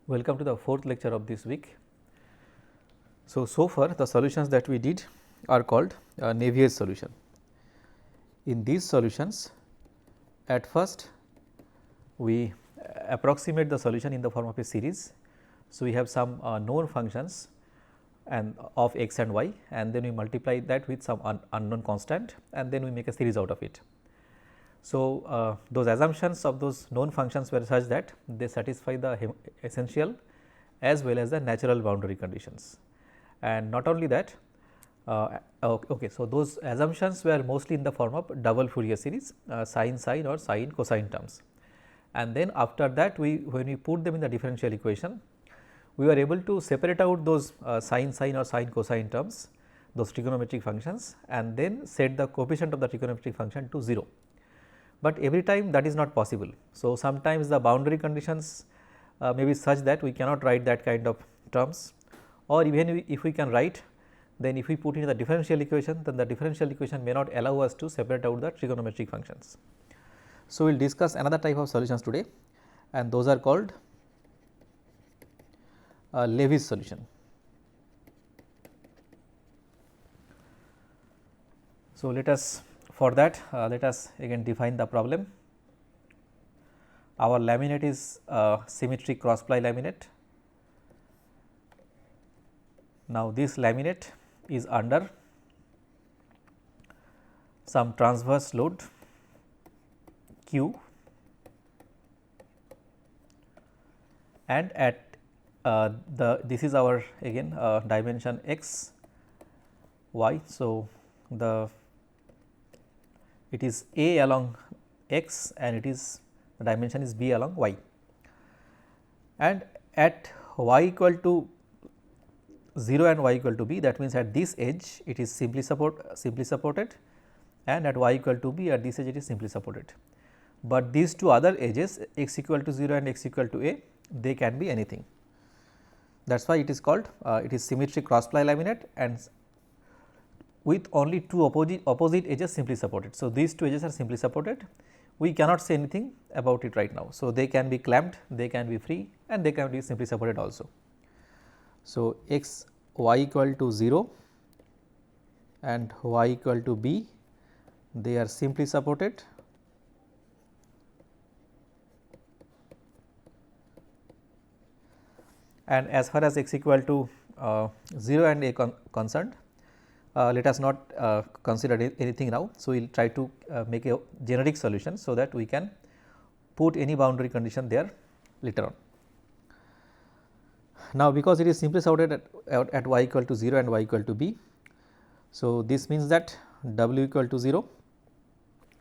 Welcome to the fourth lecture of this week. So far the solutions that we did are called Levy solution. In these solutions, at first we approximate the solution in the form of a series. So, we have some known functions and of x and y, and then we multiply that with some unknown constant, and then we make a series out of it. So, those assumptions of those known functions were such that they satisfy the essential as well as the natural boundary conditions. And not only that, okay, so those assumptions were mostly in the form of double Fourier series, sine or sine cosine terms. And then after that, when we put them in the differential equation, we were able to separate out those sine or sine cosine terms, those trigonometric functions, and then set the coefficient of the trigonometric function to 0. But every time that is not possible. So, sometimes the boundary conditions may be such that we cannot write that kind of terms, or even if we can write, then if we put in the differential equation, then the differential equation may not allow us to separate out the trigonometric functions. So, we will discuss another type of solutions today, and those are called Levy's solution. So, let us again define the problem. Our laminate is symmetric cross ply laminate. Now, this laminate is under some transverse load Q, and at this is our again dimension x, y. So, it is A along x and it is the dimension is B along y, and at y equal to 0 and y equal to b, that means at this edge it is simply supported, and at y equal to b, at this edge it is simply supported. But these two other edges, x equal to 0 and x equal to a, they can be anything. That is why it is called it is symmetric cross ply laminate, and with only two opposite edges simply supported. So, these two edges are simply supported. We cannot say anything about it right now. So, they can be clamped, they can be free, and they can be simply supported also. So, x y equal to 0 and y equal to b, they are simply supported, and as far as x equal to 0 and a concerned, let us not consider anything now. So, we will try to make a generic solution, so that we can put any boundary condition there later on. Now, because it is simply supported at y equal to 0 and y equal to b, so this means that w equal to 0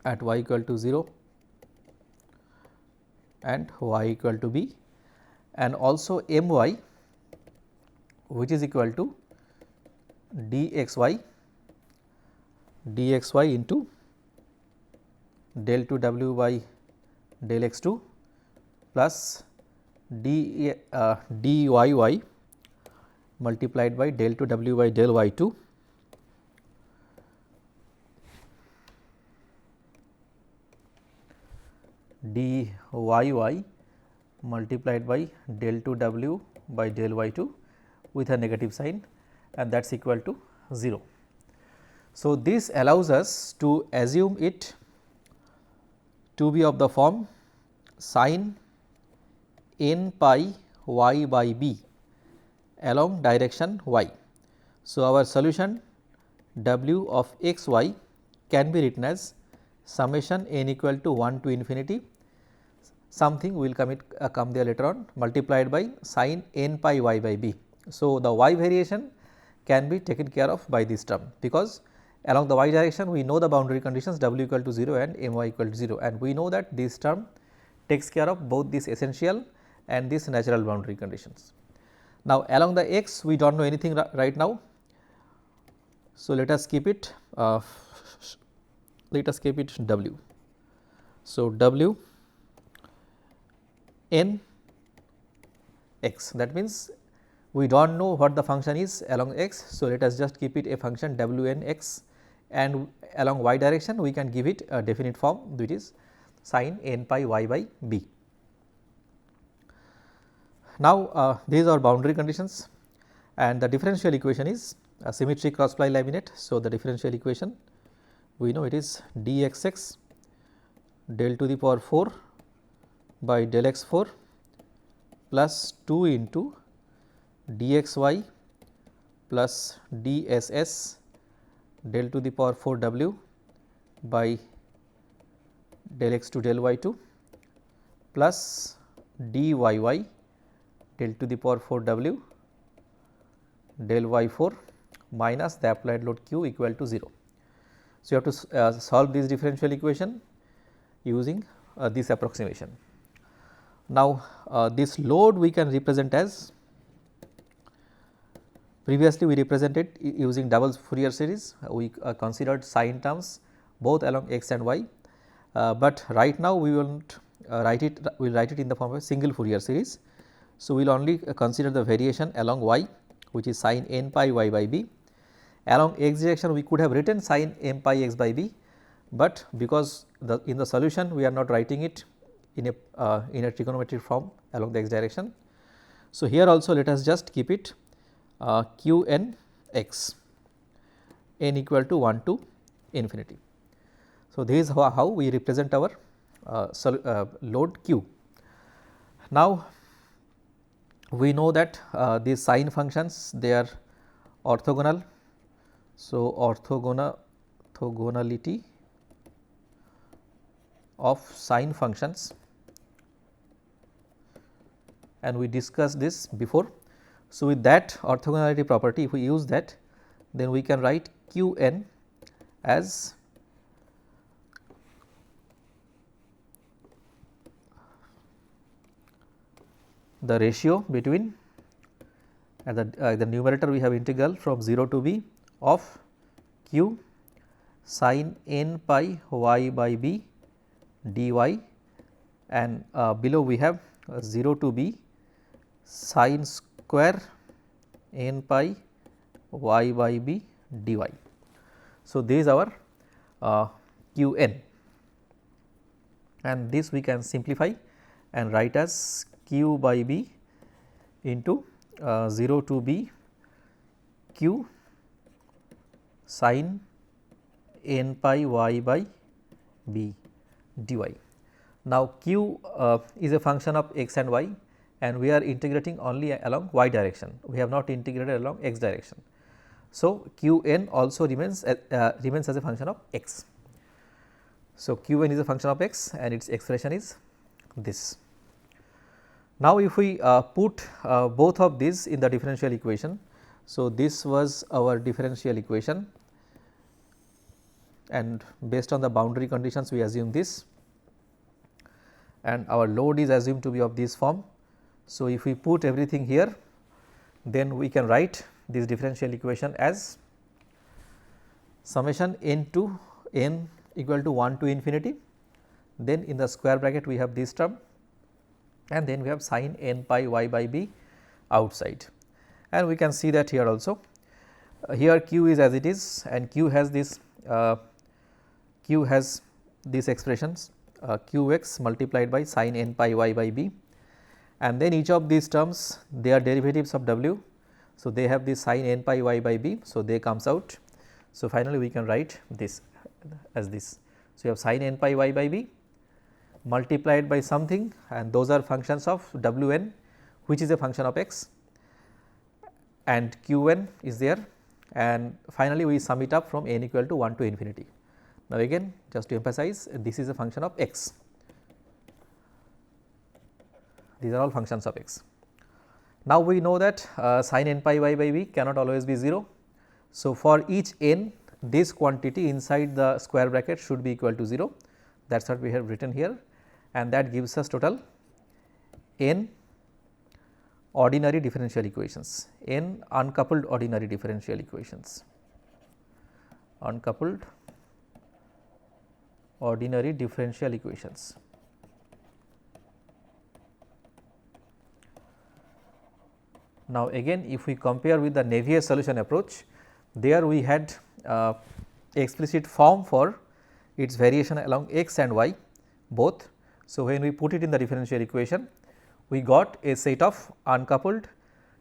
at y equal to 0 and y equal to b, and also my, which is equal to dxy into del 2 w by del x 2 plus dyy multiplied by del 2 w by del y 2 dyy multiplied by del 2 w by del y 2 with a negative sign, and that is equal to 0. So, this allows us to assume it to be of the form sin n pi y by b along direction y. So, our solution w of x y can be written as summation n equal to 1 to infinity, something we will come there later on, multiplied by sin n pi y by b. So, the y variation can be taken care of by this term, because along the y direction we know the boundary conditions w equal to 0 and my equal to 0, and we know that this term takes care of both this essential and this natural boundary conditions. Now, along the x we do not know anything right now. So, let us keep it w. So, w n x, that means we do not know what the function is along x. So, let us just keep it a function w n x, and along y direction we can give it a definite form, which is sin n pi y by b. Now, these are boundary conditions and the differential equation is a symmetric cross ply laminate. So, the differential equation we know it is dxx del to the power 4 by del x 4 plus 2 into dxy plus dss del to the power 4 w by del x 2 del y 2 plus dyy del to the power 4 w del y 4 minus the applied load q equal to 0. So, you have to solve this differential equation using this approximation. Now, this load we can represent as, previously we represented using double Fourier series, we considered sine terms both along x and y, but right now we will not write it, we will write it in the form of a single Fourier series. So, we will only consider the variation along y, which is sin n pi y by b. Along x direction we could have written sin m pi x by b, but because in the solution we are not writing it in a trigonometric form along the x direction. So, here also let us just keep it q n x, n equal to 1 to infinity. So, this is how we represent our load q. Now, we know that these sine functions they are orthogonal. So, orthogonality of sine functions, and we discussed this before. So, with that orthogonality property, if we use that, then we can write q n as the ratio between at the numerator we have integral from 0 to b of q sin n pi y by b dy, and below we have 0 to b sin square n pi y by b dy. So, this is our q n, and this we can simplify and write as q by b into 0 to b q sin n pi y by b dy. Now, q is a function of x and y, and we are integrating only along y direction, we have not integrated along x direction. So, q n also remains as a function of x. So, q n is a function of x and its expression is this. Now, if we put both of these in the differential equation, so this was our differential equation, and based on the boundary conditions we assume this, and our load is assumed to be of this form. So, if we put everything here, then we can write this differential equation as summation n to n equal to 1 to infinity, then in the square bracket we have this term, and then we have sin n pi y by b outside, and we can see that here also. Here q is as it is, and q has this expressions q x multiplied by sin n pi y by b, and then each of these terms they are derivatives of w. So, they have this sin n pi y by b, so they comes out. So, finally, we can write this as this. So, you have sin n pi y by b multiplied by something, and those are functions of w n, which is a function of x, and q n is there, and finally, we sum it up from n equal to 1 to infinity. Now, again just to emphasize, this is a function of x, these are all functions of x. Now, we know that sin n pi y by b cannot always be 0. So, for each n, this quantity inside the square bracket should be equal to 0, that is what we have written here, and that gives us total n ordinary differential equations, n uncoupled ordinary differential equations, uncoupled ordinary differential equations. Now, again if we compare with the Navier solution approach, there we had explicit form for its variation along x and y both. So, when we put it in the differential equation, we got a set of uncoupled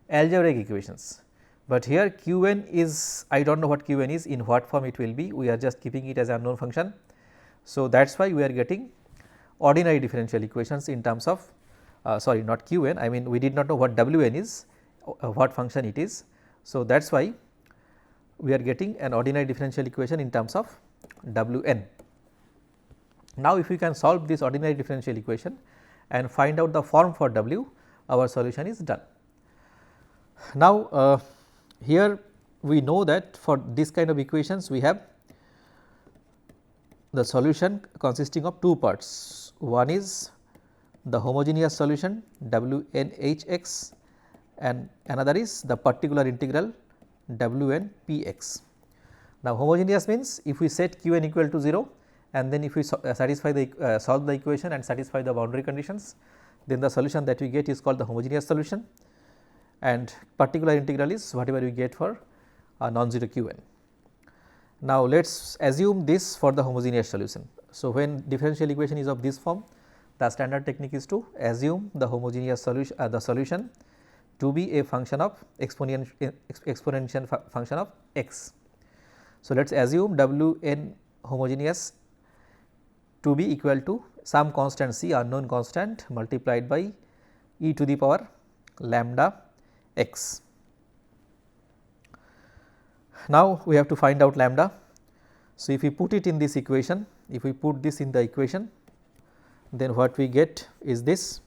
algebraic equations, but here q n is, I do not know what q n is, in what form it will be, we are just keeping it as an unknown function. So, that is why we are getting ordinary differential equations in terms of sorry, not q n, I mean we did not know what w n is, what function it is. So, that is why we are getting an ordinary differential equation in terms of w n. Now, if we can solve this ordinary differential equation and find out the form for w, our solution is done. Now, here we know that for this kind of equations we have the solution consisting of two parts. One is the homogeneous solution w n h x and another is the particular integral w n p x. Now, homogeneous means if we set q n equal to 0 and then if we satisfy the solve the equation and satisfy the boundary conditions, then the solution that we get is called the homogeneous solution, and particular integral is whatever we get for non-zero q n. Now, let us assume this for the homogeneous solution. So, when differential equation is of this form, the standard technique is to assume the homogeneous solution the solution to be a function of exponential function of x. So, let us assume w n homogeneous to be equal to some constant c, unknown constant, multiplied by e to the power lambda x. Now, we have to find out lambda. So, if we put it in this equation, if we put this in the equation, then what we get is this.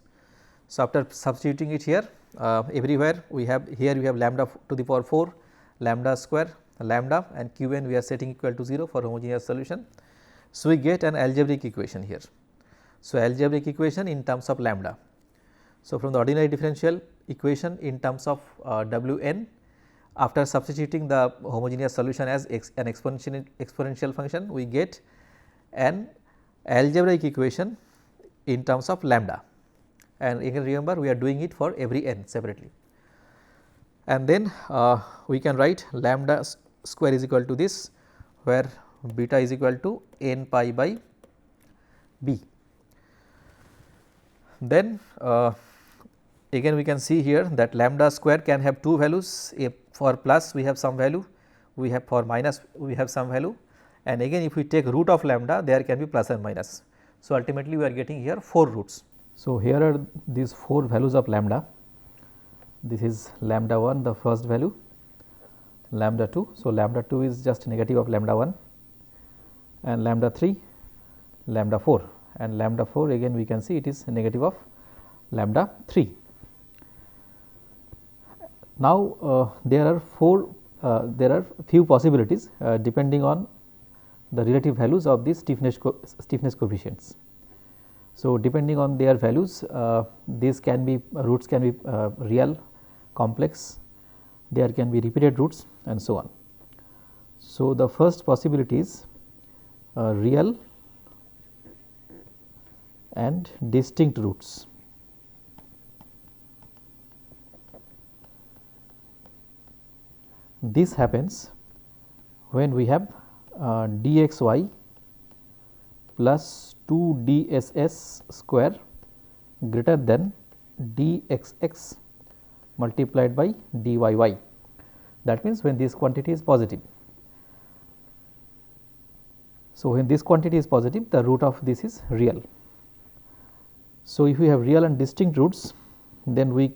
So, after substituting it here, everywhere we have, here we have lambda to the power 4, lambda square, lambda, and q n we are setting equal to 0 for homogeneous solution. So, we get an algebraic equation here. So, algebraic equation in terms of lambda. So, from the ordinary differential equation in terms of w n, after substituting the homogeneous solution as an exponential function, we get an algebraic equation in terms of lambda, and you can remember we are doing it for every n separately. And then we can write lambda square is equal to this, where beta is equal to n pi by b. Then again we can see here that lambda square can have two values, for plus we have some value, we have for minus we have some value, and again if we take root of lambda there can be plus and minus. So, ultimately we are getting here 4 roots. So, here are these 4 values of lambda. This is lambda 1, the first value, lambda 2. So, lambda 2 is just negative of lambda 1, and lambda 3, lambda 4, and lambda 4 again we can see it is negative of lambda 3. Now, there are few possibilities depending on the relative values of these stiffness coefficients. So, depending on their values, these can be roots can be real, complex, there can be repeated roots and so on. So, the first possibility is real and distinct roots. This happens when we have dxy plus 2 dss square greater than dxx multiplied by dyy. That means, when this quantity is positive. So, when this quantity is positive, the root of this is real. So, if we have real and distinct roots, then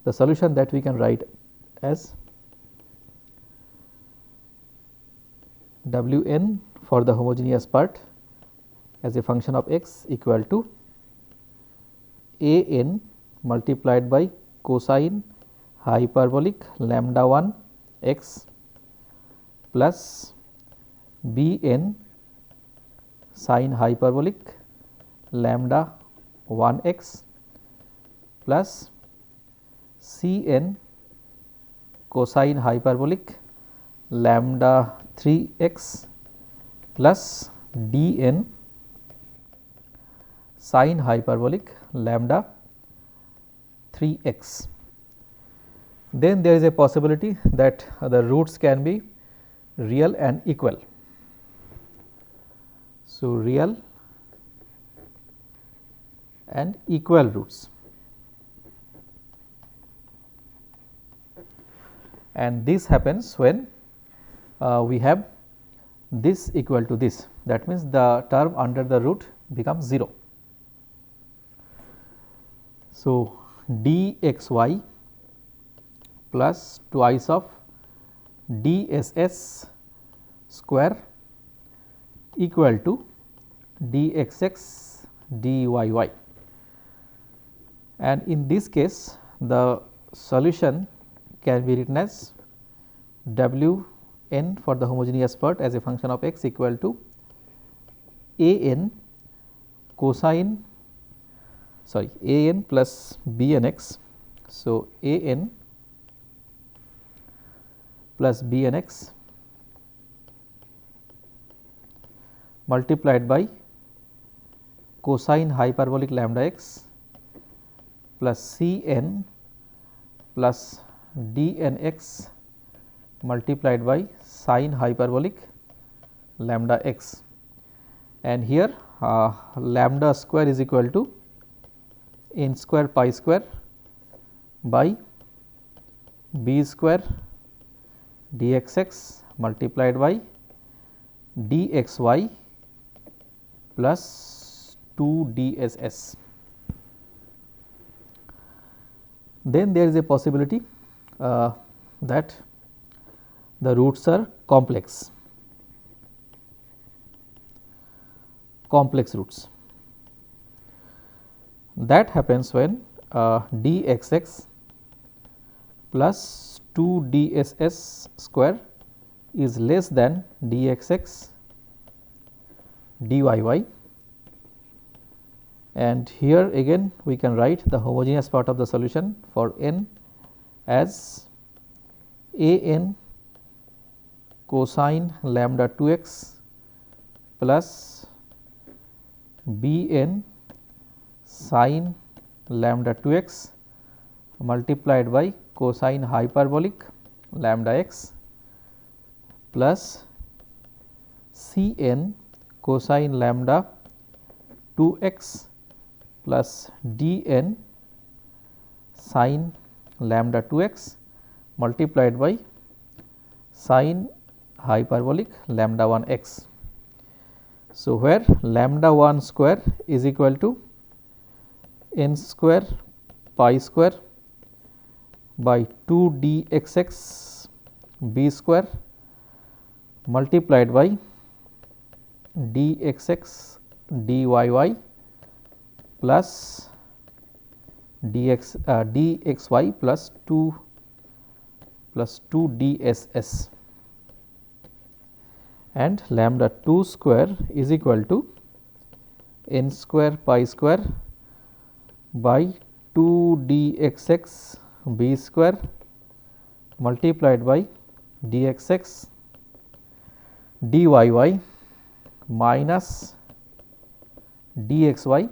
the solution that we can write as w n for the homogeneous part as a function of x equal to a n multiplied by cosine hyperbolic lambda 1 x plus b n sine hyperbolic lambda 1 x plus c n cosine hyperbolic lambda 3 x plus d n sine hyperbolic lambda 3 x. Then there is a possibility that the roots can be real and equal. So, real and equal roots. and this happens when we have this equal to this, that means the term under the root becomes 0. So, dxy plus twice of dss square equal to dxx dyy, and in this case the solution can be written as w n for the homogeneous part as a function of x equal to a n cosine a n plus b n x. So, a n plus b n x multiplied by cosine hyperbolic lambda x plus c n plus d n x multiplied by sine hyperbolic lambda x, and here lambda square is equal to n square pi square by b square dxx multiplied by dxy plus 2 dss. Then there is a possibility that the roots are complex roots. That happens when dxx plus 2 dss square is less than dxx dyy, and here again we can write the homogeneous part of the solution for n as a n cosine lambda 2x plus b n sine lambda 2x multiplied by cosine hyperbolic lambda x plus c n cosine lambda 2x plus d n sine lambda 2x multiplied by sine hyperbolic lambda 1 x. So, where lambda 1 square is equal to n square pi square by 2 dxx b square multiplied by dxx dyy plus dxy plus 2 dss, and lambda 2 square is equal to n square pi square by 2 dxx b square multiplied by dxx dyy minus dxy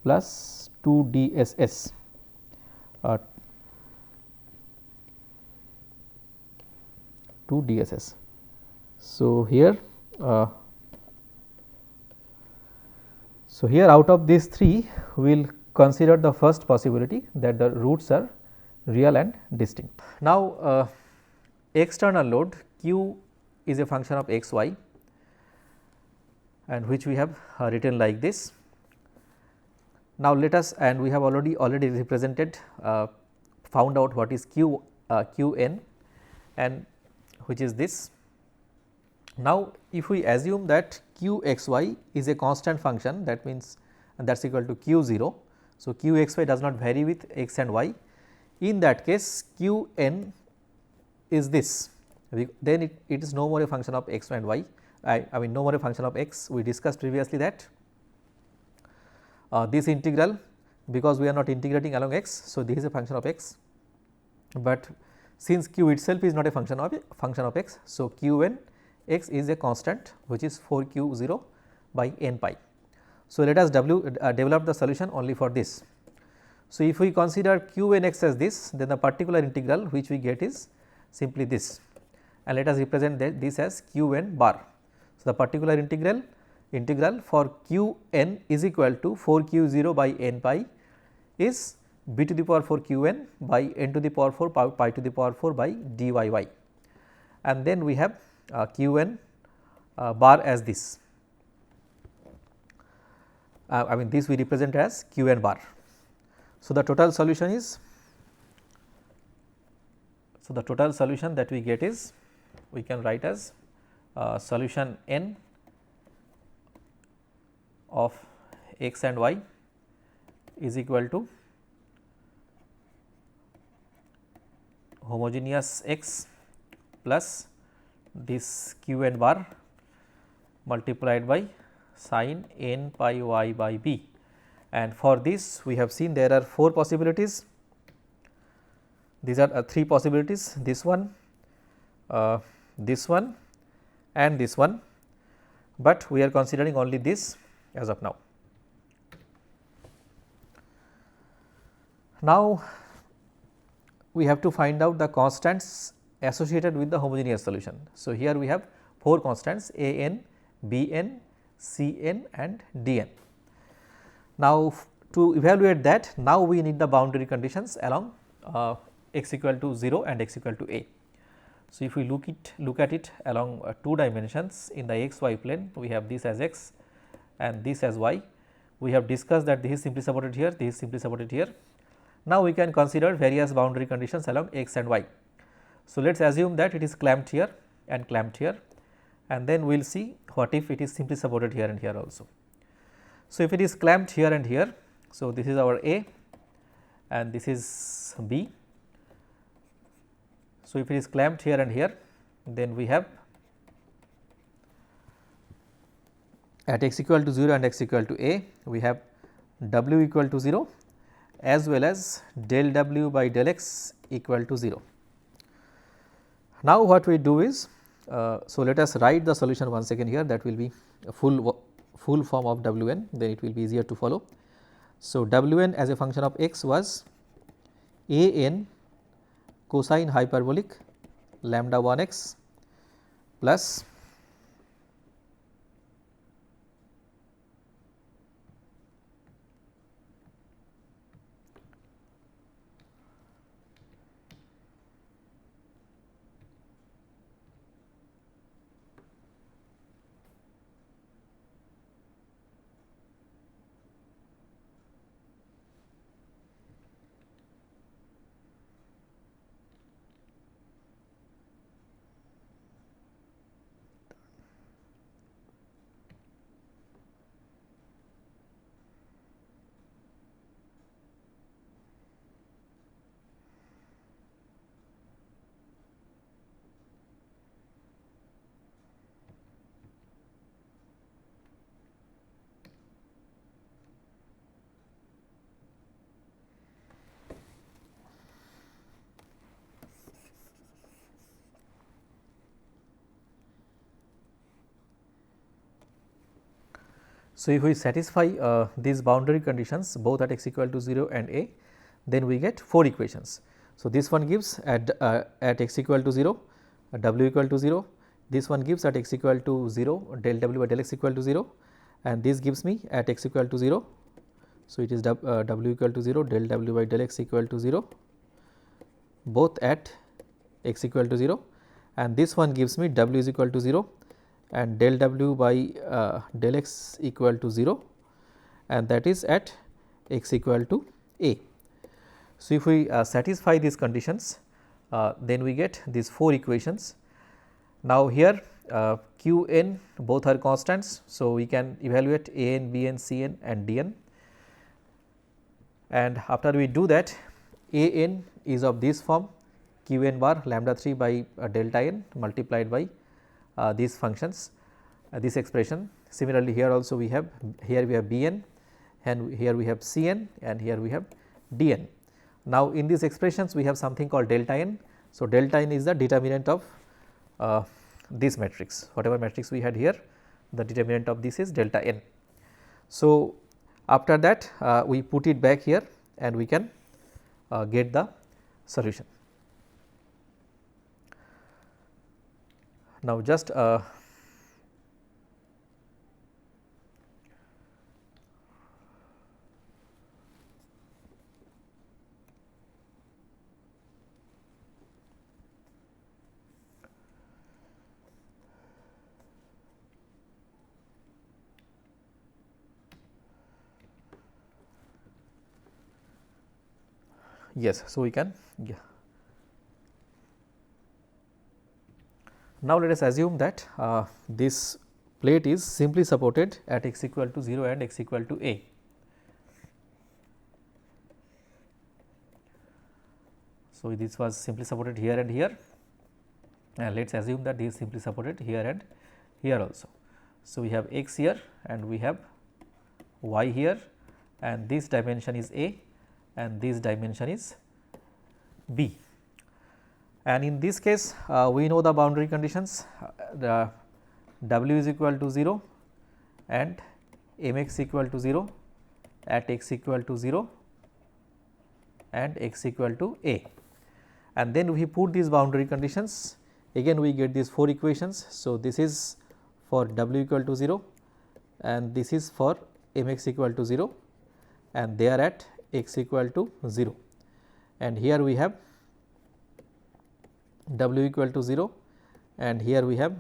plus 2 dss. 2 dss. So, here out of these three we will consider the first possibility, that the roots are real and distinct. Now, external load q is a function of x y, and which we have written like this. Now, let us, and we have already represented found out what is q n, and which is this. Now, if we assume that q x y is a constant function, that means that is equal to q 0. So, q x y does not vary with x and y. In that case, q n is this, then it is no more a function of x and y, I mean no more a function of x. We discussed previously that this integral, because we are not integrating along x. So, this is a function of x, but since q itself is not a function of x. So, q n x is a constant which is 4 q 0 by n pi. So, let us develop the solution only for this. So, if we consider q n x as this, then the particular integral which we get is simply this, and let us represent this as q n bar. So, the particular integral for q n is equal to 4 q 0 by n pi is b to the power 4 q n by n to the power 4 pi to the power 4 by d y y, and then we have q n bar as this. I mean this we represent as q n bar. So, the total solution is, so the total solution that we get is, we can write as solution n of x and y is equal to homogeneous x plus this q n bar multiplied by sin n pi y by b, and for this we have seen there are 4 possibilities. These are 3 possibilities, this one and this one, but we are considering only this as of now. Now, we have to find out the constants associated with the homogeneous solution. So, here we have 4 constants a n, b n, c n and d n. Now, to evaluate that, now we need the boundary conditions along x equal to 0 and x equal to a. So, if we look at it along 2 dimensions in the x y plane, we have this as x and this as y. We have discussed that this is simply supported here, this is simply supported here. Now, we can consider various boundary conditions along x and y. So, let us assume that it is clamped here and clamped here, and then we will see what if it is simply supported here and here also. So, if it is clamped here and here, so this is our A and this is B. So, if it is clamped here and here, then we have at x equal to 0 and x equal to A, we have w equal to 0 as well as del w by del x equal to 0. Now, what we do is, so let us write the solution once again here, that will be a full form of w n, then it will be easier to follow. So, w n as a function of x was a n cosine hyperbolic lambda 1 x plus so, if we satisfy these boundary conditions both at x equal to 0 and a, then we get 4 equations. So, this one gives at x equal to 0 w equal to 0, this one gives at x equal to 0 del w by del x equal to 0, and this gives me at x equal to 0. So, it is w equal to 0 del w by del x equal to 0 both at x equal to 0, and this one gives me w is equal to 0 and del w by del x equal to 0, and that is at x equal to a. So, if we satisfy these conditions, then we get these 4 equations. Now, here q n both are constants. So, we can evaluate a n, b n, c n and d n, and after we do that, a n is of this form q n bar lambda 3 by delta n multiplied by these functions, this expression. Similarly, here also we have b n and here we have c n and here we have d n. Now, in these expressions we have something called delta n. So, delta n is the determinant of this matrix, whatever matrix we had here, the determinant of this is delta n. So, after that we put it back here and we can get the solution. Now, just Yes, so we can. Yeah. Now, let us assume that this plate is simply supported at x equal to 0 and x equal to a. So, this was simply supported here and here, and let us assume that this is simply supported here and here also. So, we have x here and we have y here, and this dimension is a and this dimension is b. And in this case we know the boundary conditions, the w is equal to 0 and mx equal to 0 at x equal to 0 and x equal to a. And then we put these boundary conditions, again we get these 4 equations. So, this is for w equal to 0 and this is for mx equal to 0 and they are at x equal to 0, and here we have w equal to 0 and here we have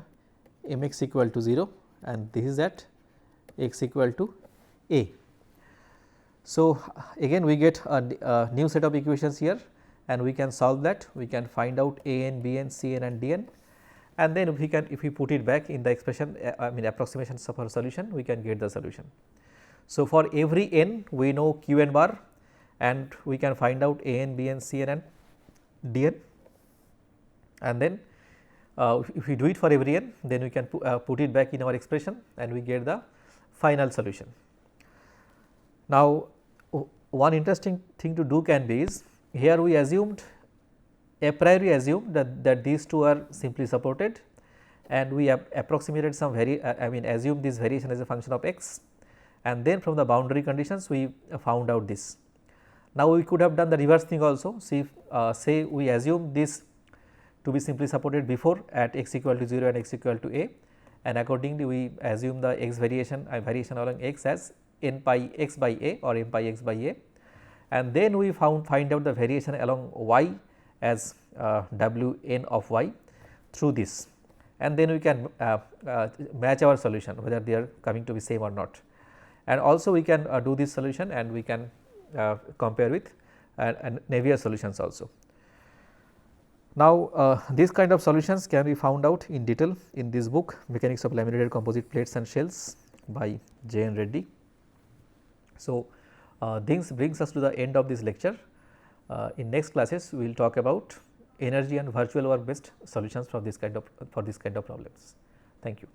mx equal to 0 and this is at x equal to a. So, again we get a new set of equations here and we can solve that, we can find out a n, b n, c n and d n, and then if we put it back in the expression, I mean approximations of our solution, we can get the solution. So, for every n we know q n bar and we can find out a n, b n, c n and d n, and then if we do it for every n, then we can put it back in our expression and we get the final solution. Now, one interesting thing to do can be is, here we assumed a priori assumed that these two are simply supported and we have approximated some assumed this variation as a function of x, and then from the boundary conditions we found out this. Now, we could have done the reverse thing also. See, say we assume this to be simply supported before at x equal to 0 and x equal to a, and accordingly we assume the x variation along x as n pi x by a or m pi x by a, and then we find out the variation along y as w n of y through this, and then we can match our solution whether they are coming to be same or not, and also we can do this solution and we can compare with Navier solutions also. Now, these kind of solutions can be found out in detail in this book, Mechanics of Laminated Composite Plates and Shells by J. N. Reddy. So, this brings us to the end of this lecture. In next classes, we will talk about energy and virtual work based solutions for this kind of problems. Thank you.